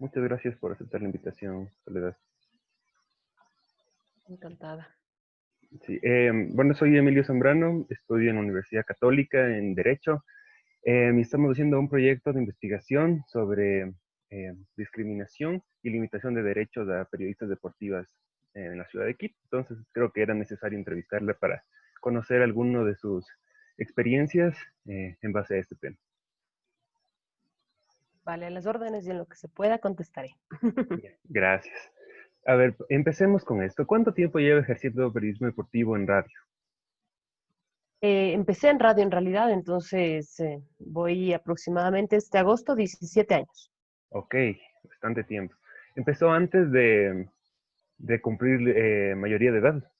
Muchas gracias por aceptar la invitación, Soledad. Encantada. Sí, bueno, soy Emilio Zambrano, estudio en la Universidad Católica en Derecho. Y estamos haciendo un proyecto de investigación sobre discriminación y limitación de derechos a periodistas deportivas en la ciudad de Quito. Entonces creo que era necesario entrevistarle para conocer alguno de sus experiencias en base a este tema. Vale, a las órdenes y en lo que se pueda contestaré. Bien, gracias. A ver, empecemos con esto. ¿Cuánto tiempo lleva ejerciendo periodismo deportivo en radio? Empecé en radio en realidad, entonces voy aproximadamente este agosto 17 años. Ok, bastante tiempo. Empezó antes de cumplir mayoría de edad.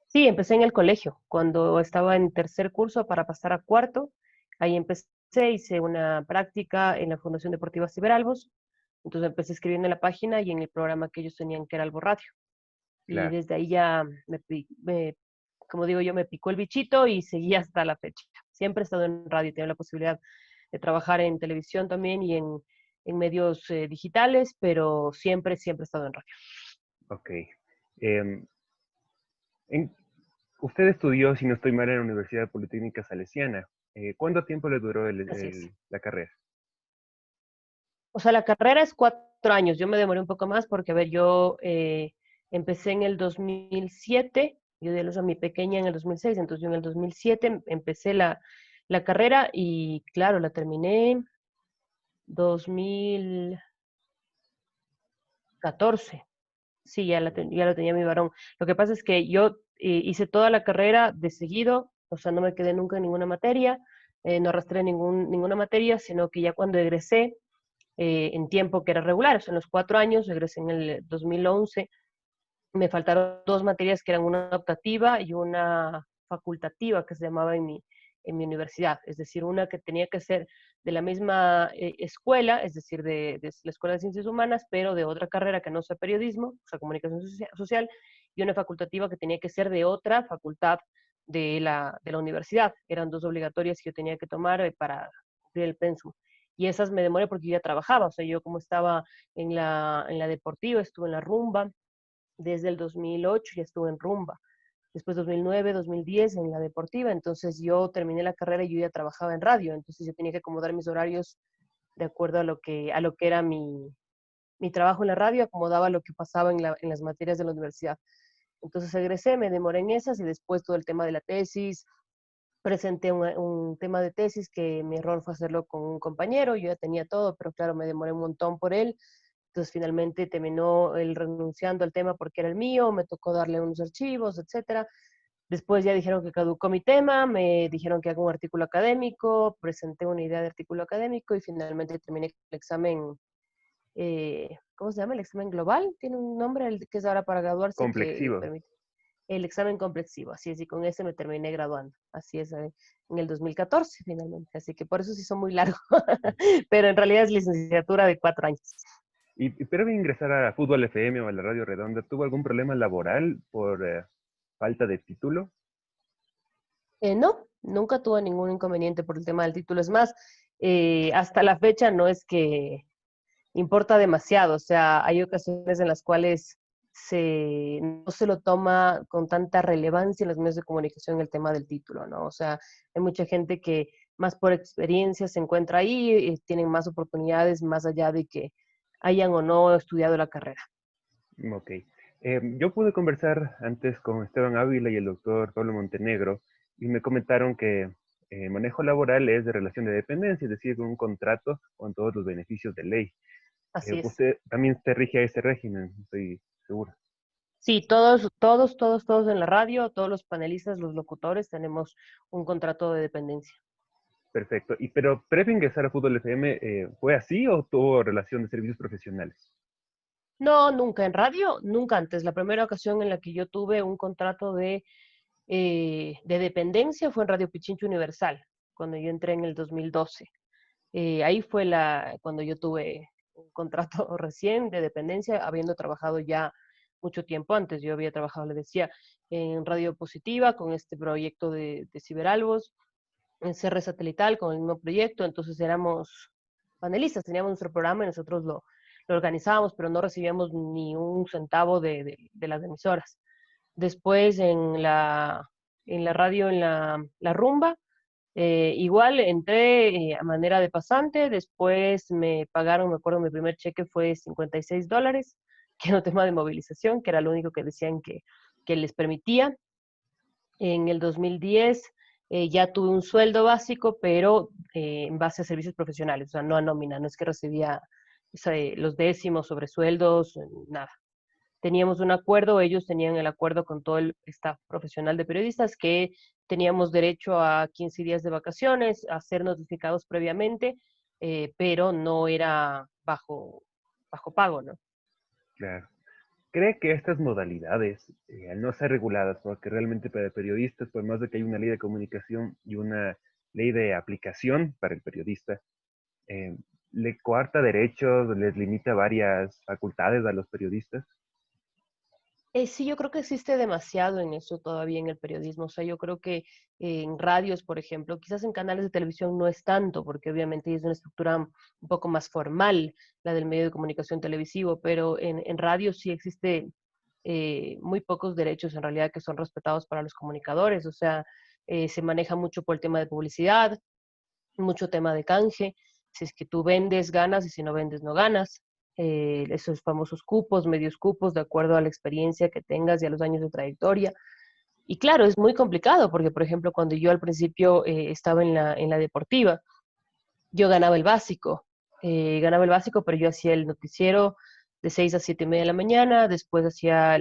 Sí, empecé en el colegio, cuando estaba en tercer curso para pasar a cuarto. Ahí empecé, hice una práctica en la Fundación Deportiva Ciberalbos. Entonces empecé escribiendo en la página y en el programa que ellos tenían, que era Albo Radio. Y Claro, desde ahí ya, como digo yo, me picó el bichito y seguí hasta la fecha. Siempre he estado en radio, he tenido la posibilidad de trabajar en televisión también y en medios digitales, pero siempre, siempre he estado en radio. ok. Em, en- Usted estudió, si no estoy mal, en la Universidad Politécnica Salesiana. ¿Cuánto tiempo le duró Así es. la carrera? O sea, la carrera es 4 años. Yo me demoré un poco más porque, a ver, yo empecé en el 2007, yo di a luz a mi pequeña en el 2006, entonces yo en el 2007 empecé la carrera y, claro, la terminé en 2014. Sí, ya lo tenía mi varón. Lo que pasa es que yo hice toda la carrera de seguido, o sea, no me quedé nunca en ninguna materia, no arrastré ninguna materia, sino que ya cuando egresé, en tiempo que era regular, o sea, en los 4 años, egresé en el 2011, me faltaron dos materias que eran una optativa y una facultativa que se llamaba en mi universidad, es decir, una que tenía que ser de la misma escuela, es decir, de la Escuela de Ciencias Humanas, pero de otra carrera que no sea periodismo, o sea, comunicación social, y una facultativa que tenía que ser de otra facultad de la universidad. Eran dos obligatorias que yo tenía que tomar para cumplir el pensum. Y esas me demoré porque yo ya trabajaba, o sea, yo como estaba en la deportiva, estuve en la rumba, desde el 2008 ya estuve en rumba, después 2009, 2010 en la deportiva, entonces yo terminé la carrera y yo ya trabajaba en radio, entonces yo tenía que acomodar mis horarios de acuerdo a lo que era mi trabajo en la radio, acomodaba lo que pasaba en las materias de la universidad. Entonces egresé, me demoré en esas y después todo el tema de la tesis, presenté un tema de tesis que mi error fue hacerlo con un compañero, yo ya tenía todo, pero claro, me demoré un montón por él. Entonces finalmente terminó él renunciando al tema porque era el mío, me tocó darle unos archivos, etcétera. Después ya dijeron que caducó mi tema, me dijeron que haga un artículo académico, presenté una idea de artículo académico y finalmente terminé el examen, ¿cómo se llama? El examen global, tiene un nombre el que es ahora para graduarse que Complexivo. permite. El examen complexivo, así es, y con ese me terminé graduando, así es, en el 2014 finalmente, así que por eso sí son muy largos, pero en realidad es licenciatura de 4 años. Y previo a ingresar a Fútbol FM o a la Radio Redonda, ¿tuvo algún problema laboral por falta de título? No, nunca tuve ningún inconveniente por el tema del título. Es más, hasta la fecha no es que importa demasiado. O sea, hay ocasiones en las cuales no se lo toma con tanta relevancia en los medios de comunicación el tema del título, ¿no? O sea, hay mucha gente que más por experiencia se encuentra ahí, tienen más oportunidades más allá de que hayan o no estudiado la carrera. Ok. Yo pude conversar antes con Esteban Ávila y el doctor Pablo Montenegro y me comentaron que manejo laboral es de relación de dependencia, es decir, con un contrato con todos los beneficios de ley. Así es. Usted también se rige a ese régimen, estoy seguro. Sí, todos, todos, todos, todos en la radio, todos los panelistas, los locutores, tenemos un contrato de dependencia. Perfecto. Pero previo a ingresar a Fútbol FM, ¿fue así o tuvo relación de servicios profesionales? No, nunca en radio, nunca antes. La primera ocasión en la que yo tuve un contrato de dependencia fue en Radio Pichincho Universal, cuando yo entré en el 2012. Ahí fue cuando yo tuve un contrato recién de dependencia, habiendo trabajado ya mucho tiempo antes. Yo había trabajado, le decía, en Radio Positiva con este proyecto de Ciberalbos, en CR Satelital con el mismo proyecto, entonces éramos panelistas, teníamos nuestro programa y nosotros lo organizábamos, pero no recibíamos ni un centavo de las emisoras. Después en la radio, la Rumba, igual entré a manera de pasante, después me pagaron, me acuerdo, mi primer cheque fue $56, que era un tema de movilización, que era lo único que decían que les permitía. En el 2010 ya tuve un sueldo básico, pero en base a servicios profesionales, o sea, no a nómina, no es que recibía los décimos sobre sueldos, nada. Teníamos un acuerdo, ellos tenían el acuerdo con todo el staff profesional de periodistas que teníamos derecho a 15 días de vacaciones, a ser notificados previamente, pero no era bajo pago, ¿no? Claro. ¿Cree que estas modalidades, al no ser reguladas, porque realmente para periodistas, por más de que hay una ley de comunicación y una ley de aplicación para el periodista, eh, le coarta derechos, les limita varias facultades a los periodistas? Sí, yo creo que existe demasiado en eso todavía en el periodismo. O sea, yo creo que en radios, por ejemplo, quizás en canales de televisión no es tanto, porque obviamente es una estructura un poco más formal, la del medio de comunicación televisivo, pero en radio sí existe muy pocos derechos en realidad que son respetados para los comunicadores. O sea, se maneja mucho por el tema de publicidad, mucho tema de canje. Si es que tú vendes, ganas, y si no vendes, no ganas. Esos famosos cupos, medios cupos, de acuerdo a la experiencia que tengas y a los años de trayectoria. Y claro, es muy complicado porque, por ejemplo, cuando yo al principio estaba en la deportiva, yo ganaba el básico, pero yo hacía el noticiero de 6 a 7 y media de la mañana, después hacía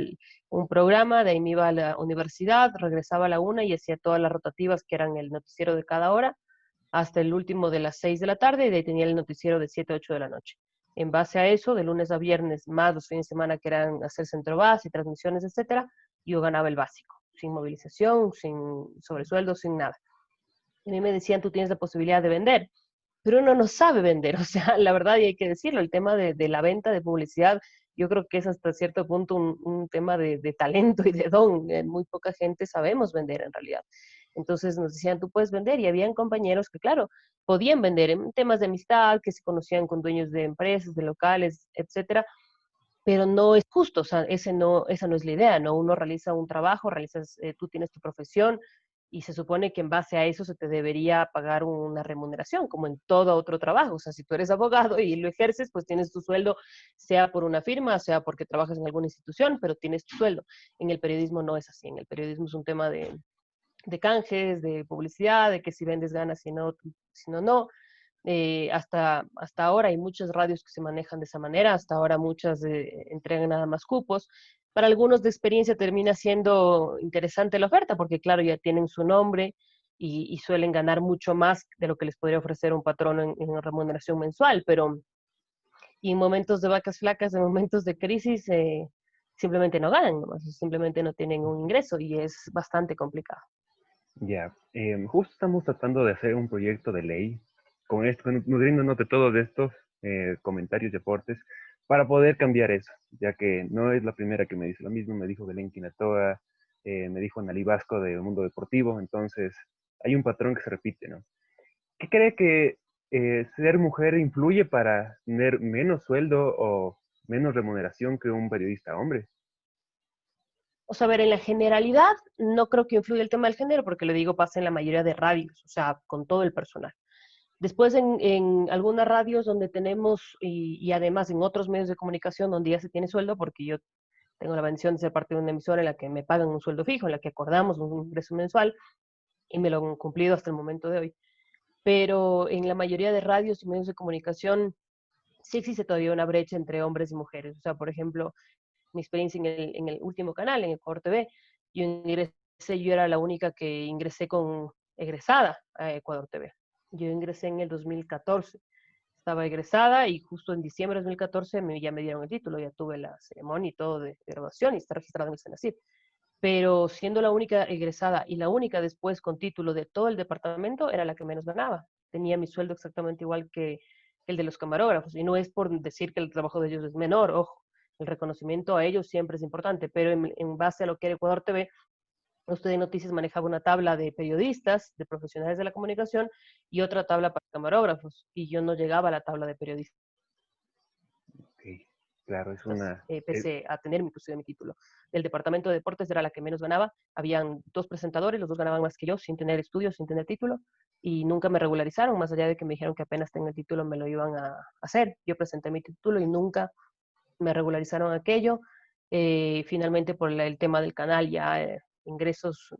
un programa, de ahí me iba a la universidad, regresaba a la una y hacía todas las rotativas que eran el noticiero de cada hora hasta el último de las 6 de la tarde y de ahí tenía el noticiero de 7 a 8 de la noche. En base a eso, de lunes a viernes, más los fines de semana que eran hacer centrovás y transmisiones, etcétera, yo ganaba el básico, sin movilización, sin sobresueldo, sin nada. Y a mí me decían, tú tienes la posibilidad de vender, pero uno no sabe vender, o sea, la verdad, y hay que decirlo, el tema de la venta de publicidad, yo creo que es hasta cierto punto un tema de talento y de don. Muy poca gente sabemos vender en realidad. Entonces nos decían, tú puedes vender, y habían compañeros que, claro, podían vender en temas de amistad, que se conocían con dueños de empresas, de locales, etcétera, pero no es justo, o sea, esa no es la idea, ¿no? Uno realiza un trabajo, tú tienes tu profesión, y se supone que en base a eso se te debería pagar una remuneración, como en todo otro trabajo. O sea, si tú eres abogado y lo ejerces, pues tienes tu sueldo, sea por una firma, sea porque trabajas en alguna institución, pero tienes tu sueldo. En el periodismo no es así, en el periodismo es un tema de canjes, de publicidad, de que si vendes ganas, si no, no. Hasta ahora hay muchas radios que se manejan de esa manera, hasta ahora muchas entregan nada más cupos. Para algunos de experiencia termina siendo interesante la oferta, porque claro, ya tienen su nombre y suelen ganar mucho más de lo que les podría ofrecer un patrón en remuneración mensual, pero y en momentos de vacas flacas, en momentos de crisis, simplemente no ganan, nomás, simplemente no tienen un ingreso y es bastante complicado. Ya, justo estamos tratando de hacer un proyecto de ley con esto, nutriéndonos de todos estos comentarios y aportes para poder cambiar eso, ya que no es la primera que me dice lo mismo, me dijo Belén Quinatoa, me dijo Analí Vasco del Mundo Deportivo, entonces hay un patrón que se repite, ¿no? ¿Qué cree que ser mujer influye para tener menos sueldo o menos remuneración que un periodista hombre? O sea, a ver, en la generalidad no creo que influya el tema del género, porque le digo, pasa en la mayoría de radios, o sea, con todo el personal. Después en algunas radios donde tenemos, y además en otros medios de comunicación donde ya se tiene sueldo, porque yo tengo la bendición de ser parte de una emisora en la que me pagan un sueldo fijo, en la que acordamos un ingreso mensual, y me lo han cumplido hasta el momento de hoy. Pero en la mayoría de radios y medios de comunicación sí existe todavía una brecha entre hombres y mujeres. O sea, por ejemplo, mi experiencia en el último canal, en Ecuador TV, yo era la única que ingresé con egresada a Ecuador TV. Yo ingresé en el 2014, estaba egresada y justo en diciembre de 2014 ya me dieron el título, ya tuve la ceremonia y todo de graduación y está registrado en el CENACYT. Pero siendo la única egresada y la única después con título de todo el departamento, era la que menos ganaba. Tenía mi sueldo exactamente igual que el de los camarógrafos. Y no es por decir que el trabajo de ellos es menor, ojo, el reconocimiento a ellos siempre es importante, pero en base a lo que era Ecuador TV, usted en Noticias manejaba una tabla de periodistas, de profesionales de la comunicación, y otra tabla para camarógrafos, y yo no llegaba a la tabla de periodistas. Ok. Claro, es Entonces, una... pese a tener inclusive mi título. El departamento de deportes era la que menos ganaba. Habían dos presentadores, los dos ganaban más que yo, sin tener estudios, sin tener título, y nunca me regularizaron, más allá de que me dijeron que apenas tenga el título me lo iban a hacer. Yo presenté mi título y nunca me regularizaron aquello. Finalmente, por el tema del canal, ya ingresos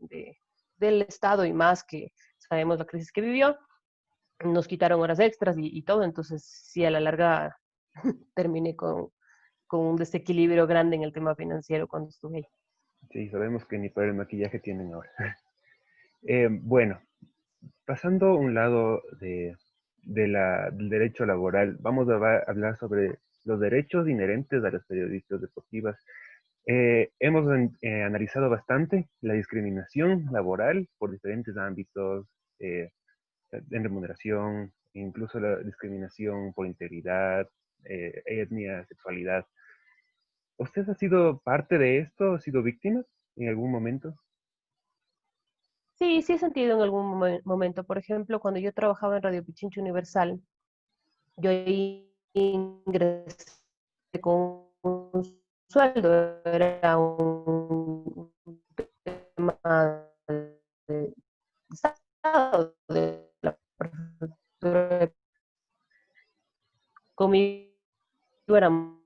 del Estado y más, que sabemos la crisis que vivió, nos quitaron horas extras y todo, entonces sí, a la larga terminé con un desequilibrio grande en el tema financiero cuando estuve ahí. Sí, sabemos que ni para el maquillaje tienen ahora. Bueno, pasando a un lado del derecho laboral, vamos a hablar sobre los derechos inherentes a las periodistas deportivas. Hemos analizado bastante la discriminación laboral por diferentes ámbitos, en remuneración, incluso la discriminación por integridad, etnia, sexualidad. ¿Usted ha sido parte de esto? ¿Ha sido víctima en algún momento? Sí, sí he sentido en algún momento, por ejemplo, cuando yo trabajaba en Radio Pichincha Universal, yo ahí ingresé con un sueldo, era un tema de Estado, de la prefectura de conmigo éramos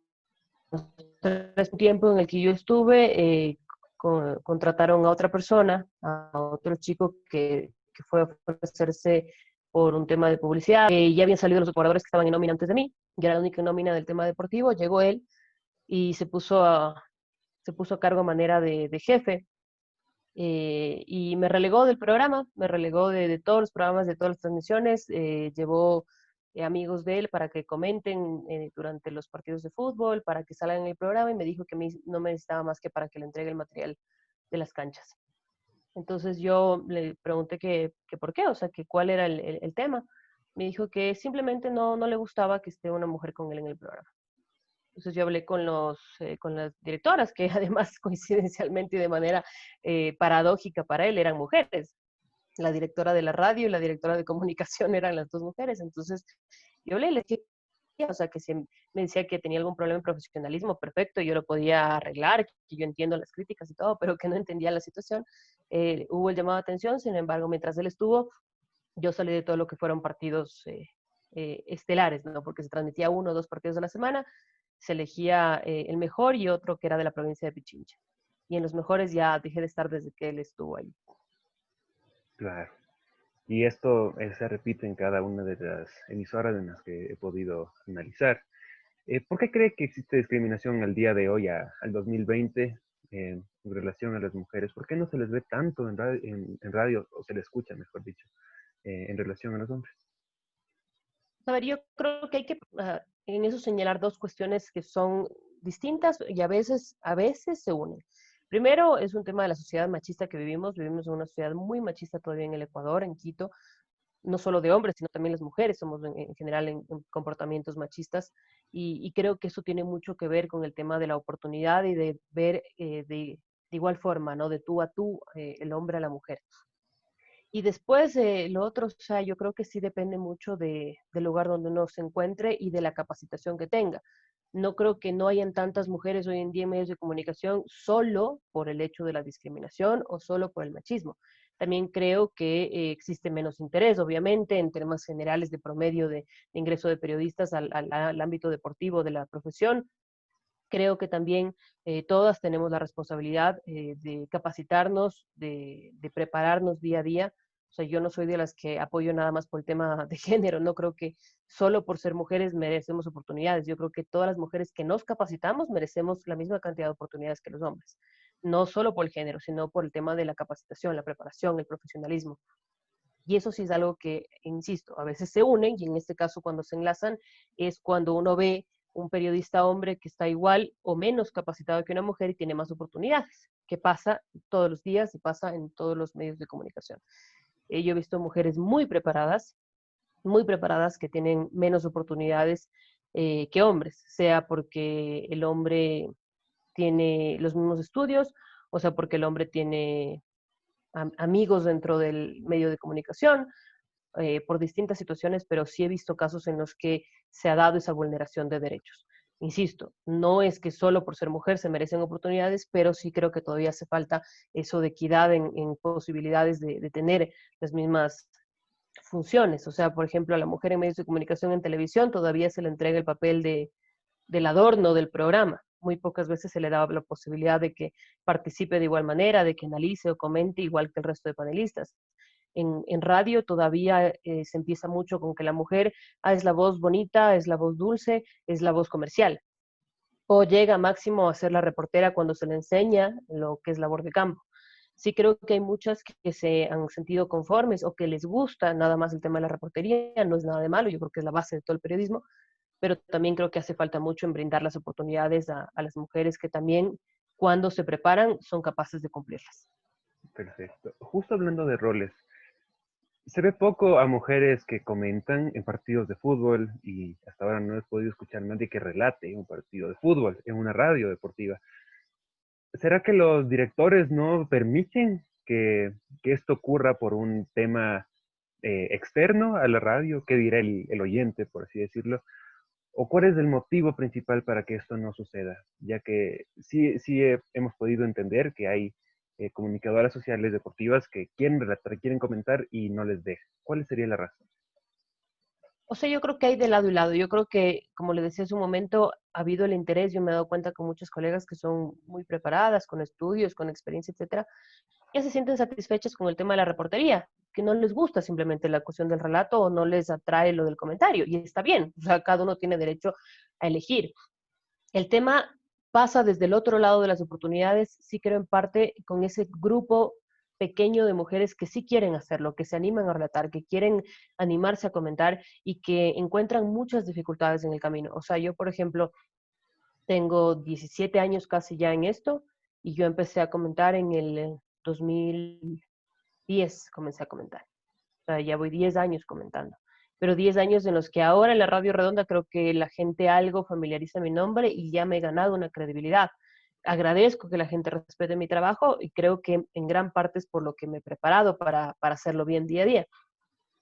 tres tiempo en el que yo estuve, contrataron a otra persona, a otro chico que fue a ofrecerse por un tema de publicidad. Ya habían salido los jugadores que estaban en nómina antes de mí, ya era la única nómina del tema deportivo, llegó él y se puso a cargo a manera de jefe. Y me relegó del programa, me relegó de todos los programas, de todas las transmisiones, llevó amigos de él para que comenten durante los partidos de fútbol, para que salgan en el programa y me dijo que no me necesitaba más que para que le entregue el material de las canchas. Entonces yo le pregunté que por qué, o sea, que cuál era el tema. Me dijo que simplemente no le gustaba que esté una mujer con él en el programa. Entonces yo hablé con las directoras, que además coincidencialmente y de manera paradójica para él eran mujeres. La directora de la radio y la directora de comunicación eran las dos mujeres. Entonces yo hablé, le dije, o sea, que si me decía que tenía algún problema en profesionalismo, perfecto, yo lo podía arreglar, que yo entiendo las críticas y todo, pero que no entendía la situación. Hubo el llamado de atención, sin embargo, mientras él estuvo, yo salí de todo lo que fueron partidos estelares, ¿no? Porque se transmitía uno o dos partidos a la semana, se elegía el mejor y otro que era de la provincia de Pichincha. Y en los mejores ya dejé de estar desde que él estuvo ahí. Claro. Y esto se repite en cada una de las emisoras en las que he podido analizar. ¿Por qué cree que existe discriminación al día de hoy, al 2020, en relación a las mujeres? ¿Por qué no se les ve tanto en radio, o se les escucha, mejor dicho, en relación a los hombres? A ver, yo creo que hay que en eso señalar dos cuestiones que son distintas y a veces se unen. Primero, es un tema de la sociedad machista que vivimos en una sociedad muy machista todavía en el Ecuador, en Quito, no solo de hombres, sino también las mujeres somos en general en comportamientos machistas y creo que eso tiene mucho que ver con el tema de la oportunidad y de ver de igual forma, ¿no? De tú a tú, el hombre a la mujer. Y después lo otro, o sea, yo creo que sí depende mucho del lugar donde uno se encuentre y de la capacitación que tenga. No creo que no hayan tantas mujeres hoy en día en medios de comunicación solo por el hecho de la discriminación o solo por el machismo. También creo que existe menos interés, obviamente, en temas generales de promedio de ingreso de periodistas al ámbito deportivo de la profesión. Creo que también todas tenemos la responsabilidad de capacitarnos, de prepararnos día a día. O sea, yo no soy de las que apoyo nada más por el tema de género. No creo que solo por ser mujeres merecemos oportunidades. Yo creo que todas las mujeres que nos capacitamos merecemos la misma cantidad de oportunidades que los hombres. No solo por el género, sino por el tema de la capacitación, la preparación, el profesionalismo. Y eso sí es algo que, insisto, a veces se unen y en este caso cuando se enlazan es cuando uno ve un periodista hombre que está igual o menos capacitado que una mujer y tiene más oportunidades, que pasa todos los días y pasa en todos los medios de comunicación. Yo he visto mujeres muy preparadas que tienen menos oportunidades que hombres, sea porque el hombre tiene los mismos estudios, o sea porque el hombre tiene amigos dentro del medio de comunicación, por distintas situaciones, pero sí he visto casos en los que se ha dado esa vulneración de derechos. Insisto, no es que solo por ser mujer se merecen oportunidades, pero sí creo que todavía hace falta eso de equidad en posibilidades de tener las mismas funciones. O sea, por ejemplo, a la mujer en medios de comunicación en televisión todavía se le entrega el papel del adorno del programa. Muy pocas veces se le da la posibilidad de que participe de igual manera, de que analice o comente igual que el resto de panelistas. En radio todavía se empieza mucho con que la mujer es la voz bonita, es la voz dulce, es la voz comercial. O llega máximo a ser la reportera cuando se le enseña lo que es labor de campo. Sí creo que hay muchas que se han sentido conformes o que les gusta nada más el tema de la reportería, no es nada de malo, yo creo que es la base de todo el periodismo, pero también creo que hace falta mucho en brindar las oportunidades a las mujeres que también cuando se preparan son capaces de cumplirlas. Perfecto. Justo hablando de roles, se ve poco a mujeres que comentan en partidos de fútbol y hasta ahora no he podido escuchar a nadie que relate un partido de fútbol en una radio deportiva. ¿Será que los directores no permiten que esto ocurra por un tema externo a la radio? ¿Qué dirá el oyente, por así decirlo? ¿O cuál es el motivo principal para que esto no suceda? Ya que sí hemos podido entender que hay comunicadoras sociales deportivas que quieren relatar, quieren comentar y no les deja. ¿Cuál sería la razón? O sea, yo creo que hay de lado y lado. Yo creo que, como le decía hace un momento, ha habido el interés. Yo me he dado cuenta con muchas colegas que son muy preparadas, con estudios, con experiencia, etcétera, ya se sienten satisfechas con el tema de la reportería, que no les gusta simplemente la cuestión del relato o no les atrae lo del comentario. Y está bien, o sea, cada uno tiene derecho a elegir. El tema pasa desde el otro lado de las oportunidades, sí creo en parte con ese grupo pequeño de mujeres que sí quieren hacerlo, que se animan a relatar, que quieren animarse a comentar y que encuentran muchas dificultades en el camino. O sea, yo, por ejemplo, tengo 17 años casi ya en esto y yo empecé a comentar en el 2010, comencé a comentar. O sea, ya voy 10 años comentando. Pero 10 años en los que ahora en la Radio Redonda creo que la gente algo familiariza mi nombre y ya me he ganado una credibilidad. Agradezco que la gente respete mi trabajo y creo que en gran parte es por lo que me he preparado para hacerlo bien día a día.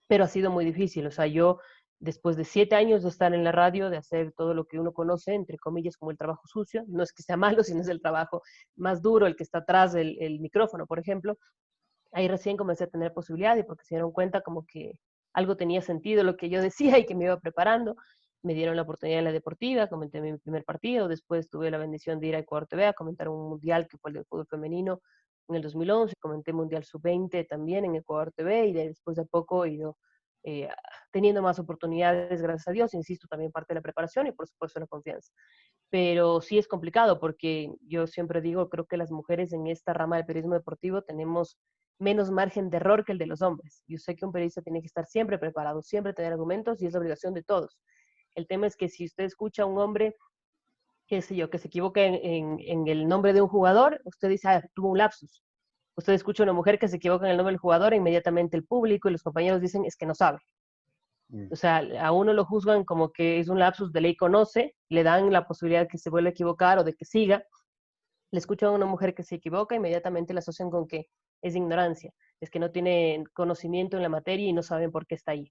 Pero ha sido muy difícil. O sea, yo después de 7 años de estar en la radio, de hacer todo lo que uno conoce, entre comillas, como el trabajo sucio, no es que sea malo, sino es el trabajo más duro, el que está atrás del micrófono, por ejemplo, ahí recién comencé a tener posibilidad y porque se dieron cuenta como que algo tenía sentido lo que yo decía y que me iba preparando. Me dieron la oportunidad en la deportiva, comenté mi primer partido, después tuve la bendición de ir a Ecuador TV a comentar un mundial que fue el de fútbol femenino en el 2011, comenté Mundial Sub-20 también en Ecuador TV y después de poco he ido eh, teniendo más oportunidades, gracias a Dios, insisto, también parte de la preparación y por supuesto la confianza. Pero sí es complicado porque yo siempre digo, creo que las mujeres en esta rama del periodismo deportivo tenemos menos margen de error que el de los hombres. Yo sé que un periodista tiene que estar siempre preparado, siempre tener argumentos y es la obligación de todos. El tema es que si usted escucha a un hombre, qué sé yo, que se equivoca en el nombre de un jugador, usted dice, ah, tuvo un lapsus. Usted escucha a una mujer que se equivoca en el nombre del jugador, e inmediatamente el público y los compañeros dicen, es que no sabe. Mm. O sea, a uno lo juzgan como que es un lapsus de ley conoce, le dan la posibilidad de que se vuelva a equivocar o de que siga, le escuchan a una mujer que se equivoca, inmediatamente la asocian con que es ignorancia, es que no tiene conocimiento en la materia y no saben por qué está ahí.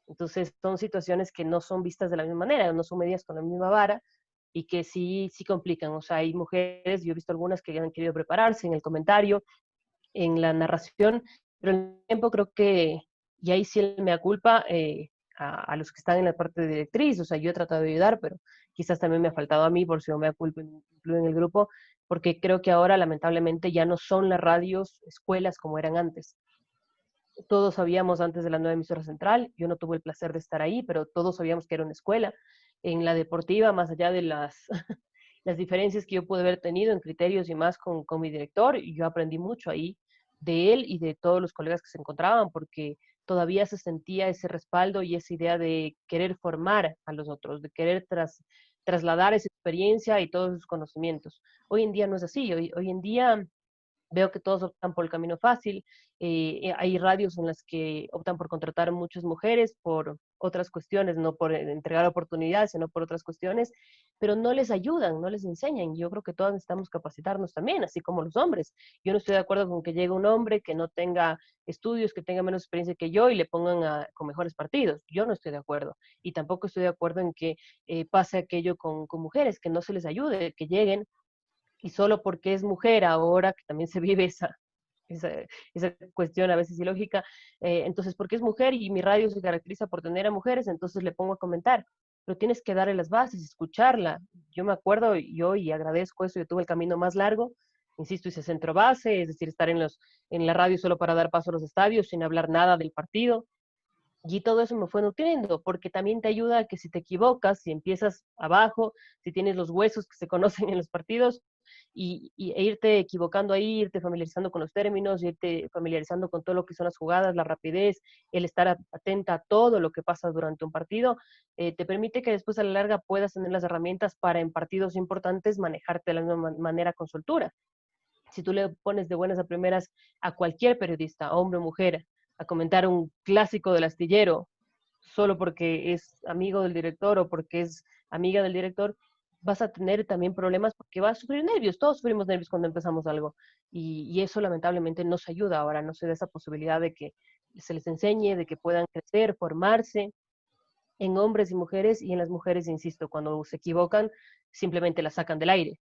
Entonces, son situaciones que no son vistas de la misma manera, no son medidas con la misma vara y que sí complican. O sea, hay mujeres, yo he visto algunas que han querido prepararse en el comentario, en la narración, pero en el tiempo creo que, y ahí sí me da culpa a los que están en la parte de directriz, o sea, yo he tratado de ayudar, pero quizás también me ha faltado a mí, por si no me da culpa incluir en el grupo, porque creo que ahora lamentablemente ya no son las radios, escuelas como eran antes. Todos sabíamos antes de la nueva emisora central, yo no tuve el placer de estar ahí, pero todos sabíamos que era una escuela. En la deportiva, más allá de las, las diferencias que yo pude haber tenido en criterios y más con mi director, y yo aprendí mucho ahí de él y de todos los colegas que se encontraban, porque todavía se sentía ese respaldo y esa idea de querer formar a los otros, de querer trasladar esa experiencia y todos sus conocimientos. Hoy en día no es así, hoy en día veo que todos optan por el camino fácil. Hay radios en las que optan por contratar muchas mujeres otras cuestiones, no por entregar oportunidades, sino por otras cuestiones, pero no les ayudan, no les enseñan. Yo creo que todas necesitamos capacitarnos también, así como los hombres. Yo no estoy de acuerdo con que llegue un hombre que no tenga estudios, que tenga menos experiencia que yo y le pongan con mejores partidos. Yo no estoy de acuerdo. Y tampoco estoy de acuerdo en que pase aquello con mujeres, que no se les ayude, que lleguen y solo porque es mujer ahora, que también se vive esa, esa cuestión a veces ilógica, entonces porque es mujer y mi radio se caracteriza por tener a mujeres, entonces le pongo a comentar, pero tienes que darle las bases, escucharla. Yo me acuerdo, yo y agradezco eso, yo tuve el camino más largo, insisto, hice centro base, es decir, estar en la radio solo para dar paso a los estadios, sin hablar nada del partido, y todo eso me fue nutriendo, porque también te ayuda a que si te equivocas, si empiezas abajo, si tienes los huesos que se conocen en los partidos, e irte equivocando ahí, irte familiarizando con los términos, irte familiarizando con todo lo que son las jugadas, la rapidez, el estar atenta a todo lo que pasa durante un partido, te permite que después a la larga puedas tener las herramientas para en partidos importantes manejarte de la misma manera con soltura. Si tú le pones de buenas a primeras a cualquier periodista, hombre o mujer, a comentar un clásico del astillero, solo porque es amigo del director o porque es amiga del director, vas a tener también problemas porque vas a sufrir nervios. Todos sufrimos nervios cuando empezamos algo. Y eso lamentablemente no se ayuda ahora, no se da esa posibilidad de que se les enseñe, de que puedan crecer, formarse en hombres y mujeres, y en las mujeres, insisto, cuando se equivocan, simplemente las sacan del aire,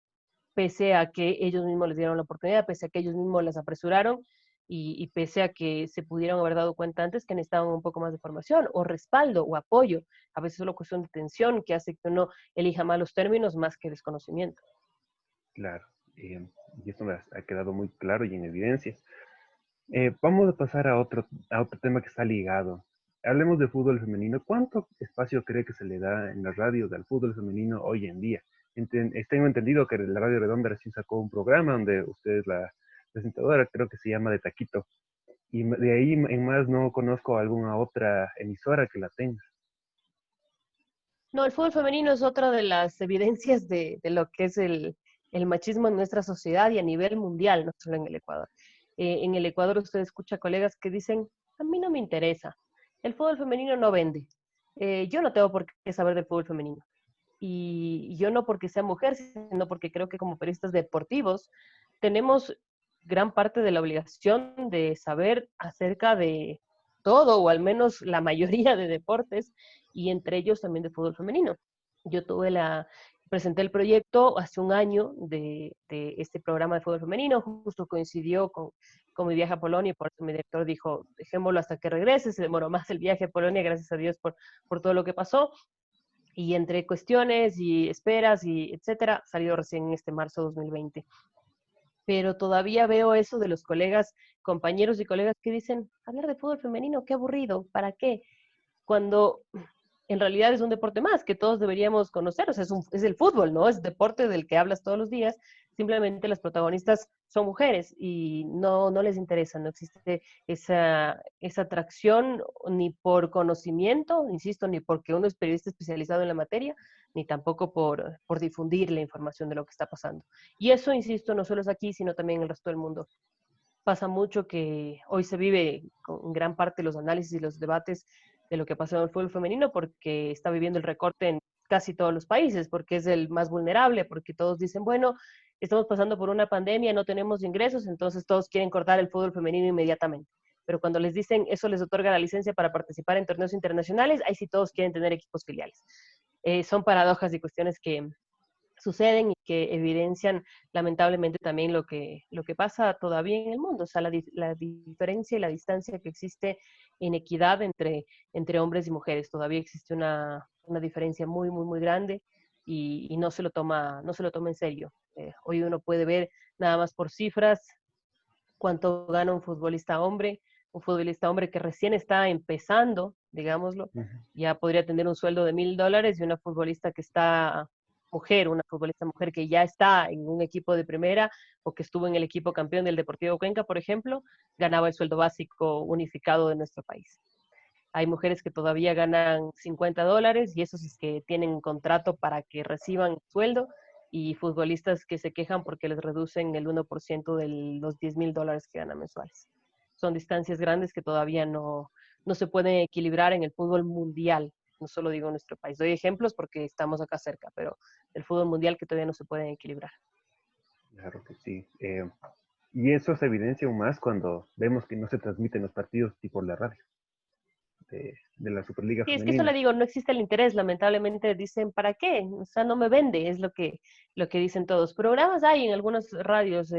pese a que ellos mismos les dieron la oportunidad, pese a que ellos mismos las apresuraron y pese a que se pudieron haber dado cuenta antes que necesitaban un poco más de formación o respaldo o apoyo. A veces es solo cuestión de tensión que hace que uno elija malos términos más que desconocimiento. Claro, y esto me ha quedado muy claro y en evidencia. Vamos a pasar a otro tema que está ligado. Hablemos de fútbol femenino. ¿Cuánto espacio cree que se le da en la radio del fútbol femenino hoy en día? Tengo entendido que la Radio Redonda recién sacó un programa donde usted es la presentadora, creo que se llama De Taquito. Y de ahí en más no conozco alguna otra emisora que la tenga. No, el fútbol femenino es otra de las evidencias de lo que es el machismo en nuestra sociedad y a nivel mundial, no solo en el Ecuador. En el Ecuador usted escucha colegas que dicen, a mí no me interesa, el fútbol femenino no vende, yo no tengo por qué saber del fútbol femenino. Y yo no porque sea mujer, sino porque creo que como periodistas deportivos tenemos gran parte de la obligación de saber acerca de todo, o al menos la mayoría de deportes, y entre ellos también de fútbol femenino. Yo presenté el proyecto hace un año de este programa de fútbol femenino, justo coincidió con mi viaje a Polonia, y por eso mi director dijo, dejémoslo hasta que regrese, se demoró más el viaje a Polonia, gracias a Dios por todo lo que pasó, y entre cuestiones y esperas y etcétera, salió recién en este marzo 2020. Pero todavía veo eso de los colegas, compañeros y colegas que dicen, hablar de fútbol femenino, qué aburrido, ¿para qué? Cuando en realidad es un deporte más que todos deberíamos conocer, o sea, es el fútbol, ¿no? Es deporte del que hablas todos los días, simplemente las protagonistas son mujeres y no les interesa, no existe esa atracción ni por conocimiento, insisto, ni porque uno es periodista especializado en la materia, ni tampoco por difundir la información de lo que está pasando. Y eso, insisto, no solo es aquí, sino también en el resto del mundo. Pasa mucho que hoy se vive con gran parte los análisis y los debates de lo que pasó en el fútbol femenino porque está viviendo el recorte en casi todos los países, porque es el más vulnerable, porque todos dicen, bueno, estamos pasando por una pandemia, no tenemos ingresos, entonces todos quieren cortar el fútbol femenino inmediatamente. Pero cuando les dicen eso les otorga la licencia para participar en torneos internacionales, ahí sí todos quieren tener equipos filiales. Son paradojas y cuestiones que suceden y que evidencian lamentablemente también lo que pasa todavía en el mundo, o sea, la diferencia y la distancia que existe en equidad entre hombres y mujeres. Todavía existe una diferencia muy, muy, muy grande y no se lo toma en serio. Hoy uno puede ver nada más por cifras cuánto gana un futbolista hombre que recién está empezando, digámoslo, Ujú. ya podría tener un sueldo de $1,000, y una futbolista que está una futbolista mujer que ya está en un equipo de primera o que estuvo en el equipo campeón del Deportivo Cuenca, por ejemplo, ganaba el sueldo básico unificado de nuestro país. Hay mujeres que todavía ganan $50 y esos es que tienen contrato para que reciban sueldo, y futbolistas que se quejan porque les reducen el 1% de los $10,000 que ganan mensuales. Son distancias grandes que todavía no se pueden equilibrar en el fútbol mundial. No solo digo en nuestro país. Doy ejemplos porque estamos acá cerca, pero el fútbol mundial que todavía no se pueden equilibrar. Claro que sí. Y eso se evidencia aún más cuando vemos que no se transmiten los partidos tipo la radio de la Superliga Sí, es que eso le Femenina. digo, no existe el interés, lamentablemente dicen, ¿para qué? O sea, no me vende, es lo que dicen todos. Programas hay en algunas radios,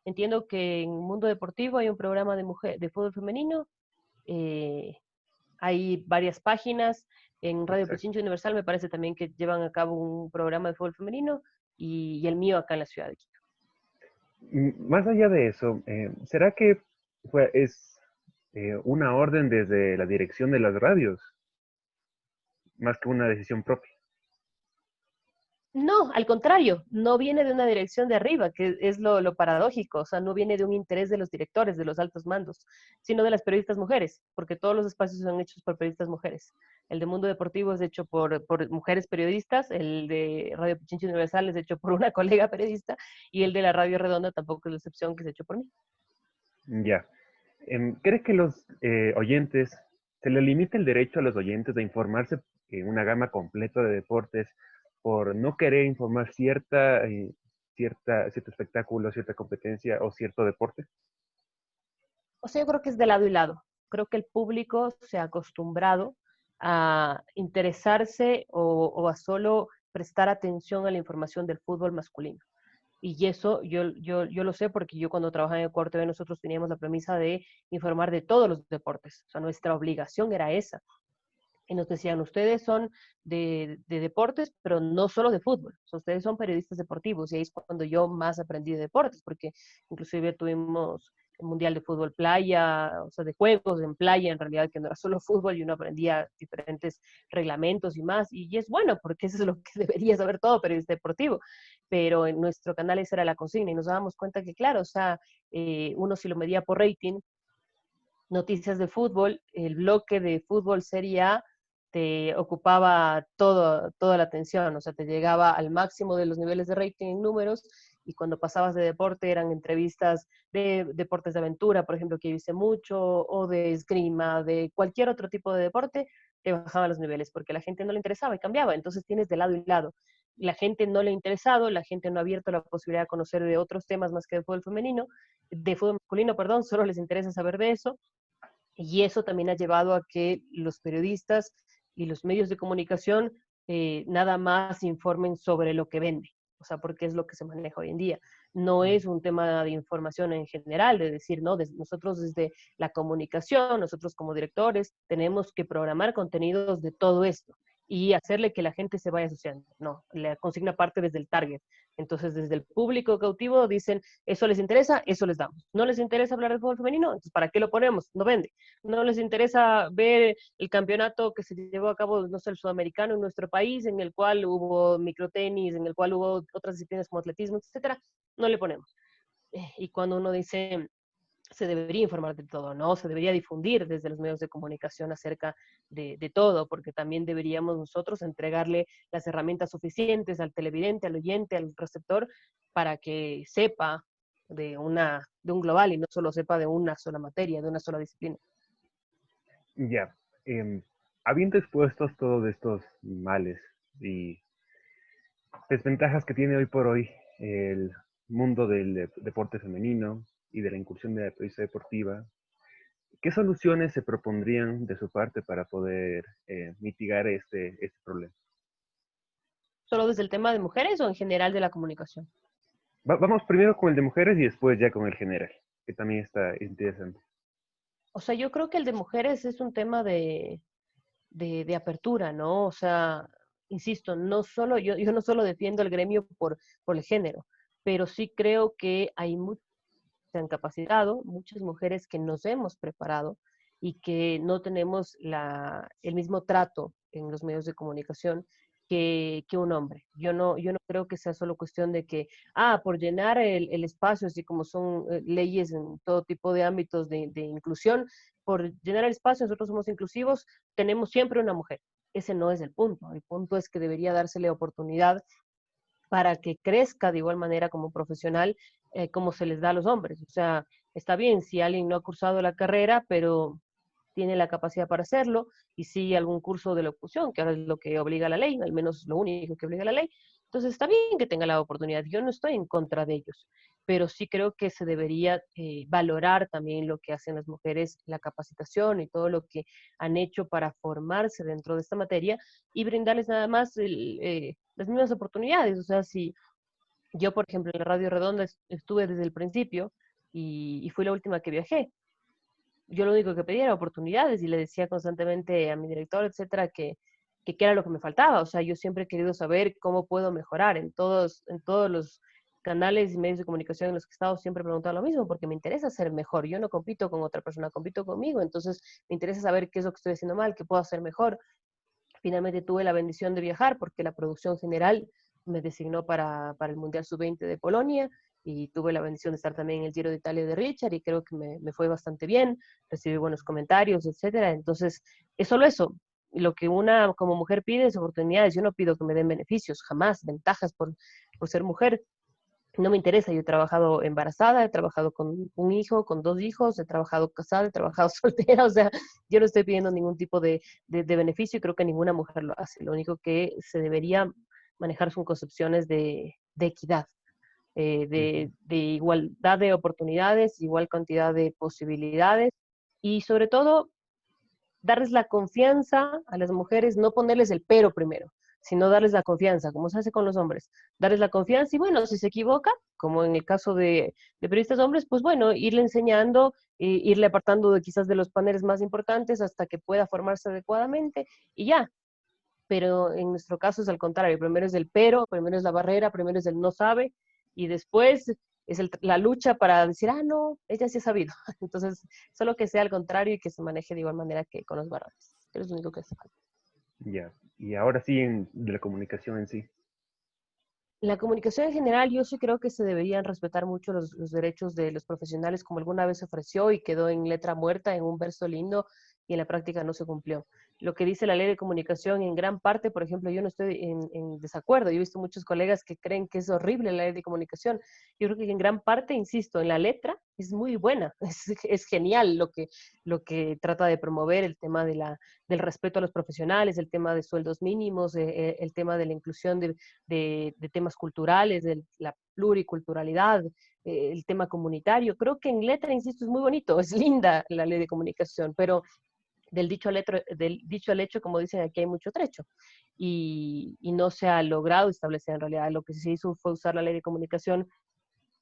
entiendo que en Mundo Deportivo hay un programa de fútbol femenino, eh, hay varias páginas, en Radio Exacto. Pichincha Universal me parece también que llevan a cabo un programa de fútbol femenino y el mío acá en la ciudad de Quito. Más allá de eso, ¿será que es una orden desde la dirección de las radios, más que una decisión propia? No, al contrario, no viene de una dirección de arriba, que es lo paradójico, o sea, no viene de un interés de los directores, de los altos mandos, sino de las periodistas mujeres, porque todos los espacios son hechos por periodistas mujeres. El de Mundo Deportivo es hecho por mujeres periodistas, el de Radio Pichincha Universal es hecho por una colega periodista, y el de la Radio Redonda tampoco es la excepción, que es hecho por mí. Ya. ¿Crees que los oyentes, se le limita el derecho a los oyentes de informarse en una gama completa de deportes por no querer informar cierto espectáculo, cierta competencia o cierto deporte? O sea, yo creo que es de lado y lado. Creo que el público se ha acostumbrado a interesarse o a solo prestar atención a la información del fútbol masculino. Y eso yo lo sé porque yo cuando trabajaba en Ecuador TV nosotros teníamos la premisa de informar de todos los deportes. O sea, nuestra obligación era esa. Y nos decían, ustedes son de deportes, pero no solo de fútbol. O sea, ustedes son periodistas deportivos. Y ahí es cuando yo más aprendí de deportes, porque inclusive tuvimos el Mundial de Fútbol Playa, o sea, de juegos en playa, en realidad, que no era solo fútbol, y uno aprendía diferentes reglamentos y más. Y es bueno, porque eso es lo que debería saber todo periodista deportivo. Pero en nuestro canal esa era la consigna y nos dábamos cuenta que, claro, o sea, uno si lo medía por rating, noticias de fútbol, el bloque de fútbol Serie A te ocupaba toda la atención, o sea, te llegaba al máximo de los niveles de rating en números y cuando pasabas de deporte eran entrevistas de deportes de aventura, por ejemplo, que yo hice mucho, o de esgrima, de cualquier otro tipo de deporte, te bajaban los niveles porque a la gente no le interesaba y cambiaba, entonces tienes de lado y lado. La gente no le ha interesado, la gente no ha abierto la posibilidad de conocer de otros temas más que de fútbol femenino, de fútbol masculino, perdón, solo les interesa saber de eso y eso también ha llevado a que los periodistas y los medios de comunicación nada más informen sobre lo que vende, o sea, porque es lo que se maneja hoy en día. No es un tema de información en general, de decir, no, nosotros desde la comunicación, nosotros como directores, tenemos que programar contenidos de todo esto y hacerle que la gente se vaya asociando. No, la consigna parte desde el target. Entonces, desde el público cautivo dicen, eso les interesa, eso les damos. No les interesa hablar de fútbol femenino, entonces, ¿para qué lo ponemos? No vende. No les interesa ver el campeonato que se llevó a cabo, no sé, el sudamericano en nuestro país, en el cual hubo microtenis, en el cual hubo otras disciplinas como atletismo, etcétera, no le ponemos. Y cuando uno dice, se debería informar de todo, ¿no? Se debería difundir desde los medios de comunicación acerca de todo, porque también deberíamos nosotros entregarle las herramientas suficientes al televidente, al oyente, al receptor, para que sepa de un global y no solo sepa de una sola materia, de una sola disciplina. Ya. em, Habiendo expuestos todos estos males y desventajas que tiene hoy por hoy el mundo del deporte femenino y de la incursión de la periodista deportiva, ¿qué soluciones se propondrían de su parte para poder mitigar este problema? ¿Solo desde el tema de mujeres o en general de la comunicación? Vamos primero con el de mujeres y después ya con el general, que también está interesante. O sea, yo creo que el de mujeres es un tema de apertura, ¿no? O sea, insisto, no solo, yo no solo defiendo el gremio por el género, pero sí creo que hay muchas que se han capacitado, muchas mujeres que nos hemos preparado y que no tenemos el mismo trato en los medios de comunicación que un hombre. Yo no creo que sea solo cuestión de que, por llenar el espacio, así como son leyes en todo tipo de ámbitos de inclusión, por llenar el espacio, nosotros somos inclusivos, tenemos siempre una mujer. Ese no es el punto. El punto es que debería dársele oportunidad para que crezca de igual manera como profesional como se les da a los hombres. O sea, está bien si alguien no ha cursado la carrera, pero tiene la capacidad para hacerlo y sigue algún curso de locución, que ahora es lo que obliga la ley, al menos lo único que obliga la ley. Entonces está bien que tenga la oportunidad, yo no estoy en contra de ellos, pero sí creo que se debería valorar también lo que hacen las mujeres, la capacitación y todo lo que han hecho para formarse dentro de esta materia y brindarles nada más las mismas oportunidades. O sea, si yo, por ejemplo, en la Radio Redonda estuve desde el principio y fui la última que viajé. Yo lo único que pedía era oportunidades y le decía constantemente a mi director, etcétera, que qué era lo que me faltaba. O sea, yo siempre he querido saber cómo puedo mejorar en todos los canales y medios de comunicación en los que he estado, siempre he preguntado lo mismo, porque me interesa ser mejor. Yo no compito con otra persona, compito conmigo, entonces me interesa saber qué es lo que estoy haciendo mal, qué puedo hacer mejor. Finalmente tuve la bendición de viajar porque la producción general me designó para el Mundial Sub-20 de Polonia y tuve la bendición de estar también en el Giro de Italia de Richard y creo que me fue bastante bien, recibí buenos comentarios, etcétera. Entonces, es solo eso. Lo que una como mujer pide es oportunidades. Yo no pido que me den beneficios, jamás, ventajas por ser mujer. No me interesa, yo he trabajado embarazada, he trabajado con un hijo, con dos hijos, he trabajado casada, he trabajado soltera, o sea, yo no estoy pidiendo ningún tipo de beneficio y creo que ninguna mujer lo hace. Lo único que se debería manejar son concepciones de equidad, Ujú. de igualdad de oportunidades, igual cantidad de posibilidades y sobre todo darles la confianza a las mujeres, no ponerles el pero primero, sino darles la confianza, como se hace con los hombres, darles la confianza y bueno, si se equivoca, como en el caso de periodistas hombres, pues bueno, irle enseñando, irle apartando de quizás de los paneles más importantes hasta que pueda formarse adecuadamente y ya. Pero en nuestro caso es al contrario, primero es el pero, primero es la barrera, primero es el no sabe y después es la lucha para decir, ah, no, ella sí ha sabido. Entonces, solo que sea al contrario y que se maneje de igual manera que con los varones. Es lo único que hace falta. Ya. Y ahora sí, de la comunicación en sí. La comunicación en general, yo sí creo que se deberían respetar mucho los derechos de los profesionales, como alguna vez se ofreció y quedó en letra muerta, en un verso lindo, y en la práctica no se cumplió. Lo que dice la ley de comunicación, en gran parte, por ejemplo, yo no estoy en desacuerdo. Yo he visto muchos colegas que creen que es horrible la ley de comunicación. Yo creo que en gran parte, insisto, en la letra es muy buena, es genial lo que trata de promover el tema del respeto a los profesionales, el tema de sueldos mínimos, el tema de la inclusión de temas culturales, de la pluriculturalidad, el tema comunitario. Creo que en letra, insisto, es muy bonito, es linda la ley de comunicación, pero del dicho al hecho, como dicen aquí, hay mucho trecho. Y no se ha logrado establecer en realidad. Lo que se hizo fue usar la ley de comunicación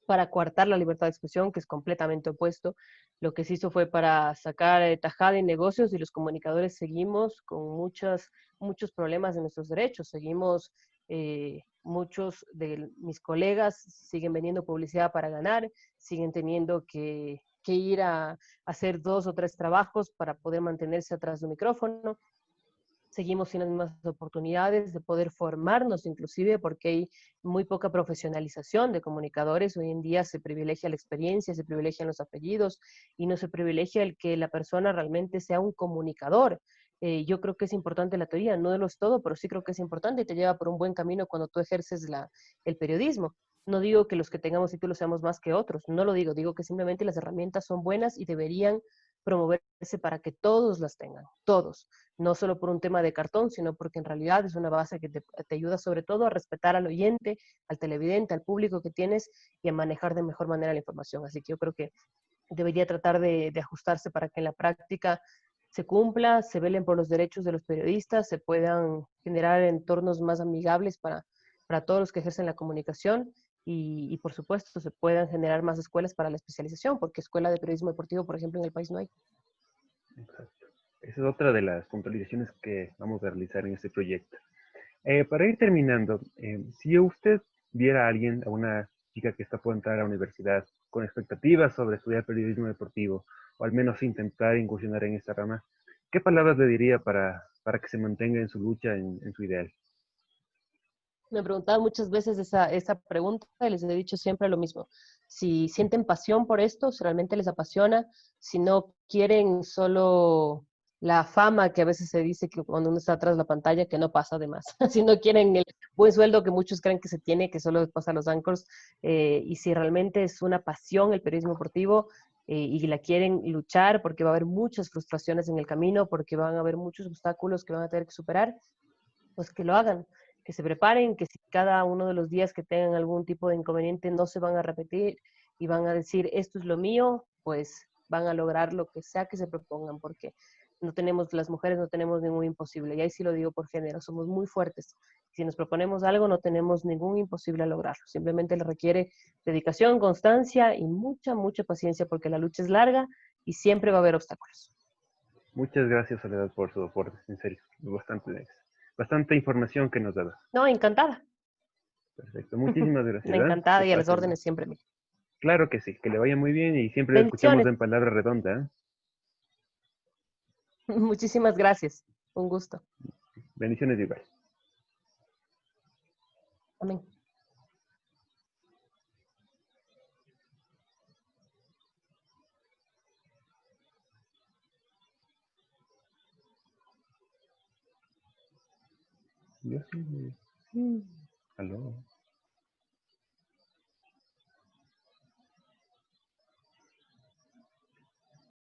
para coartar la libertad de expresión, que es completamente opuesto. Lo que se hizo fue para sacar tajada en negocios y los comunicadores seguimos con muchos problemas de nuestros derechos. Seguimos, muchos de mis colegas siguen vendiendo publicidad para ganar, siguen teniendo que ir a hacer dos o tres trabajos para poder mantenerse atrás de un micrófono, seguimos sin las mismas oportunidades de poder formarnos inclusive porque hay muy poca profesionalización de comunicadores. Hoy en día se privilegia la experiencia, se privilegian los apellidos y no se privilegia el que la persona realmente sea un comunicador. Yo creo que es importante la teoría, no lo es todo, pero sí creo que es importante y te lleva por un buen camino cuando tú ejerces el periodismo. No digo que los que tengamos títulos seamos más que otros, no lo digo, digo que simplemente las herramientas son buenas y deberían promoverse para que todos las tengan, todos, no solo por un tema de cartón, sino porque en realidad es una base que te ayuda sobre todo a respetar al oyente, al televidente, al público que tienes y a manejar de mejor manera la información. Así que yo creo que debería tratar de ajustarse para que en la práctica se cumpla, se velen por los derechos de los periodistas, se puedan generar entornos más amigables para todos los que ejercen la comunicación y, por supuesto, se puedan generar más escuelas para la especialización, porque escuela de periodismo deportivo, por ejemplo, en el país no hay. Exacto. Esa es otra de las puntualizaciones que vamos a realizar en este proyecto. Para ir terminando, si usted viera a alguien, a una chica que está por entrar a la universidad con expectativas sobre estudiar periodismo deportivo, o al menos intentar incursionar en esta rama, ¿qué palabras le diría para que se mantenga en su lucha, en su ideal? Me han preguntado muchas veces esa pregunta y les he dicho siempre lo mismo. Si sienten pasión por esto, si realmente les apasiona, si no quieren solo la fama que a veces se dice que cuando uno está atrás de la pantalla, que no pasa de más. Si no quieren el buen sueldo que muchos creen que se tiene, que solo pasa a los anchors, y si realmente es una pasión el periodismo deportivo, y la quieren luchar porque va a haber muchas frustraciones en el camino, porque van a haber muchos obstáculos que van a tener que superar, pues que lo hagan, que se preparen, que si cada uno de los días que tengan algún tipo de inconveniente no se van a repetir y van a decir, esto es lo mío, pues van a lograr lo que sea que se propongan, porque no tenemos, las mujeres no tenemos ningún imposible, y ahí sí lo digo por género, somos muy fuertes. Si nos proponemos algo, no tenemos ningún imposible a lograrlo, simplemente le requiere dedicación, constancia y mucha, mucha paciencia, porque la lucha es larga y siempre va a haber obstáculos. Muchas gracias, Soledad, por su aporte, en serio. Bastante información que nos da. No, encantada. Perfecto. Muchísimas gracias. Que Encantada y a las pase bien. órdenes siempre. Mil. Claro que sí, que le vaya muy bien y siempre lo escuchamos Bendiciones. en palabra redonda. Muchísimas gracias. Un gusto. Bendiciones igual. Amén. Yo sí. Aló.